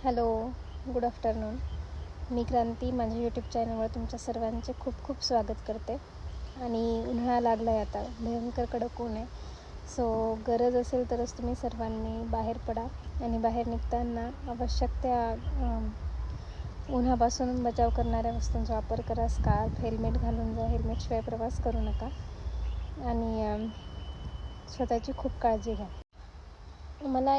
Hello, good afternoon. मी क्रांती माझ्या YouTube चॅनलवर तुमच्या सर्वांचे खूप खूप स्वागत करते. आणि उन्हाळा लागला आहे, आता भयंकर कडक ऊन आहे. सो गरज असेल तरच तुम्ही सर्वांनी बाहेर पडा आणि बाहेर निघताना आवश्यक त्या उन्हापासून बचाव करणाऱ्या वस्तूंचा वापर करा. स्कार्फ, हेल्मेट घालून जा. हेल्मेटशिवाय प्रवास करू नका आणि स्वतःची खूप काळजी घ्या. मला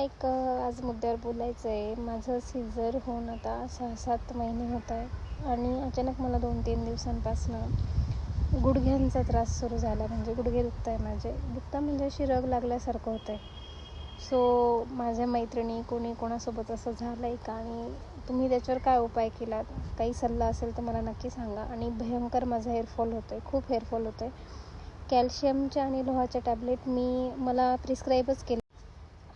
आज मुद्द्यावर बोलायचं आहे. माझं सीझर होऊन आता 6-7 महिने होत आहे आणि अचानक मला 2-3 दिवसांपासून गुडघ्यांचा त्रास सुरू झाला. म्हणजे गुडघे दुखत आहे माझे. म्हणजे अशी रग लागल्यासारखं होतं आहे. सो माझ्या मैत्रिणी कोणासोबत असं झालं आहे का आणि तुम्ही त्याच्यावर काय उपाय केला, काही सल्ला असेल तर मला नक्की सांगा. आणि भयंकर माझा हेअरफॉल होतो आहे, खूप हेअरफॉल होतो आहे. कॅल्शियमच्या आणि लोहाच्या टॅबलेट मला प्रिस्क्राईबच केले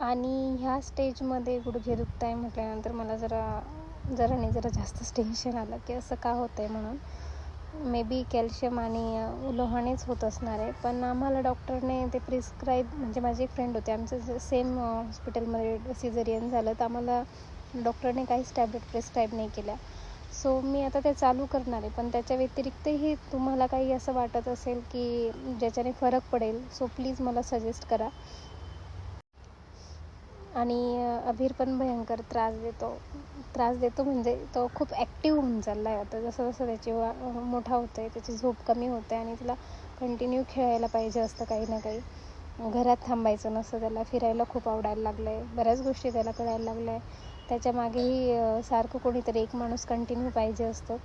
आणि ह्या स्टेजमध्ये गुडघे दुखत आहे म्हटल्यानंतर मला जरा जास्तच टेन्शन आलं की असं का होतं आहे म्हणून. मे बी कॅल्शियम आणि लोहानेच होत असणार आहे. पण आम्हाला डॉक्टरने ते प्रिस्क्राईब, म्हणजे माझी एक फ्रेंड होती, आमचं सेम हॉस्पिटलमध्ये सिझेरियन झालं, तर आम्हाला डॉक्टरने काहीच टॅबलेट प्रिस्क्राईब नाही केल्या. सो मी आता ते चालू करणार आहे. पण त्याच्या व्यतिरिक्तही तुम्हाला काही असं वाटत असेल की ज्याच्याने फरक पडेल, सो प्लीज मला सजेस्ट करा. आणि अभीर पण भयंकर त्रास देतो म्हणजे तो खूप ॲक्टिव्ह होऊन चालला आहे आता. जसं त्याची मोठा होतं आहे, त्याची झोप कमी होते आणि तिला कंटिन्यू खेळायला पाहिजे असतं काही ना काही. घरात थांबायचं नसतं त्याला. फिरायला खूप आवडायला लागलं आहे. बऱ्याच गोष्टी त्याला कळायला लागल्या आहे. त्याच्या मागेही सारखं कोणीतरी एक माणूस कंटिन्यू पाहिजे असतो.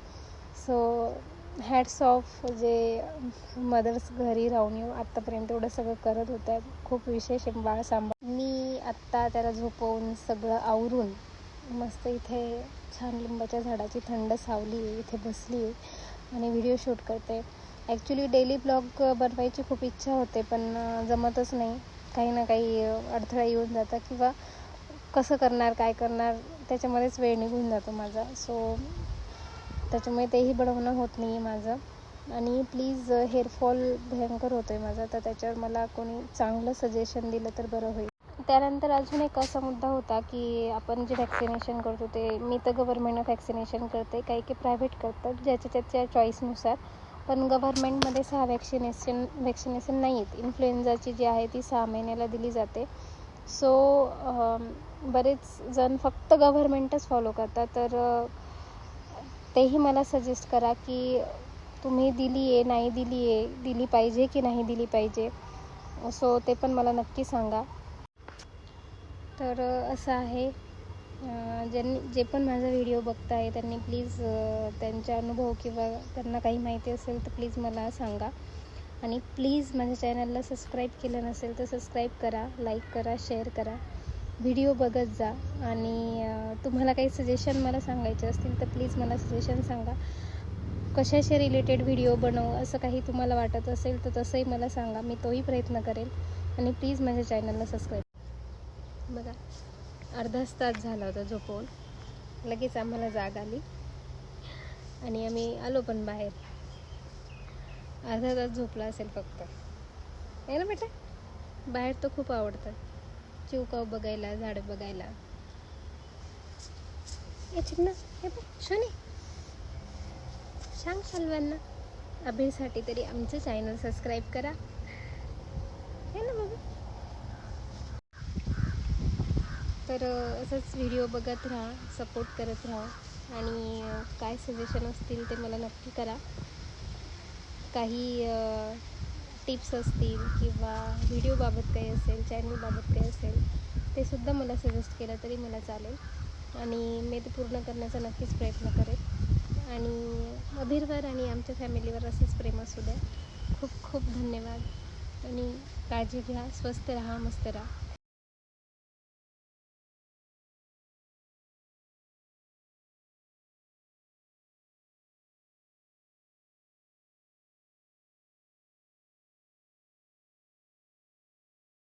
सो हॅट्स ऑफ जे मदर्स घरी राहून आत्तापर्यंत एवढं सगळं करत होत्या. खूप विशेष बाळ सांभाळ. मी आत्ता त्याला झोपवून सगळं आवरून मस्त इथे छान लिंबाच्या झाडाची थंड सावली आहे, इथे बसली आहे आणि व्हिडिओ शूट करते. ॲक्च्युली डेली ब्लॉग बनवायची खूप इच्छा होते, पण जमतच नाही. काही ना काही अडथळा येऊन जातात किंवा कसं करणार, काय करणार, त्याच्यामध्येच वेळ निघून जातो माझा. सो त्याच्यामुळे तेही बनवणं होत नाही आहे माझं. आणि प्लीज हेअरफॉल भयंकर होतो आहे माझा, तर त्याच्यावर मला कोणी चांगलं सजेशन दिलं तर बरं होईल. त्यानंतर अजून एक असा मुद्दा होता की आपण जे व्हॅक्सिनेशन करतो ते, मी तर गव्हर्मेंट व्हॅक्सिनेशन करते, काही प्रायव्हेट करतात ज्याच्या चॉईसनुसार. पण गव्हर्मेंटमध्ये 6 व्हॅक्सिनेशन नाही आहेत. इन्फ्लुएन्झाची जी आहे ती 6 महिन्याला दिली जाते. सो बरेच जण फक्त गव्हर्मेंटच फॉलो करतात, तर तेही मला सजेस्ट करा की तुम्ही दिली पाहिजे की नाही दिली पाहिजे. सो ते पण मला नक्की सांगा. तर असं आहे, जे पण माझा व्हिडिओ बघताय त्यांनी प्लीज त्यांचा अनुभव किंवा त्यांना काही माहिती असेल तर प्लीज मला सांगा. आणि प्लीज माझ्या चॅनलला सबस्क्राईब केलं नसेल तर सबस्क्राईब करा, लाईक करा, शेअर करा, व्हिडिओ बघत जा. आणि तुम्हाला काही सजेशन मला सांगायचे असतील तर प्लीज मला सजेशन सांगा. कशाशी रिलेटेड व्हिडिओ बनवू असं काही तुम्हाला वाटत असेल तर तसंही मला सांगा, मी तोही प्रयत्न करेल. आणि प्लीज माझ्या चॅनलला सबस्क्राईब. बघा, अर्धाच तास झाला होता झोपवून, लगेच आम्हाला जाग आली आणि आम्ही आलो पण बाहेर. अर्धा तास झोपला असेल फक्त. आहे ना बेटा, बाहेर तर खूप आवडतं, चिवकाव बघायला, झाडं बघायला. हे चिकना, हे बघ शनी, सांग सर्वांना अभीरसाठी तरी आमचं चॅनल सबस्क्राईब करा. है ना बाबा. तर असंच व्हिडिओ बघत राहा, सपोर्ट करत राहा आणि काय सजेशन असतील ते मला नक्की करा. काही टिप्स असतील किंवा व्हिडिओबाबत काही असेल, चॅनलबाबत काही असेल, ते सुद्धा मला सजेस्ट केलं तरी मला चालेल आणि मी ते पूर्ण करण्याचा नक्कीच प्रयत्न करेन. आणि अभीरवर आणि आमच्या फॅमिलीवर असंच प्रेम असू द्या. खूप खूप धन्यवाद आणि काळजी घ्या, स्वस्थ राहा, मस्त राहा.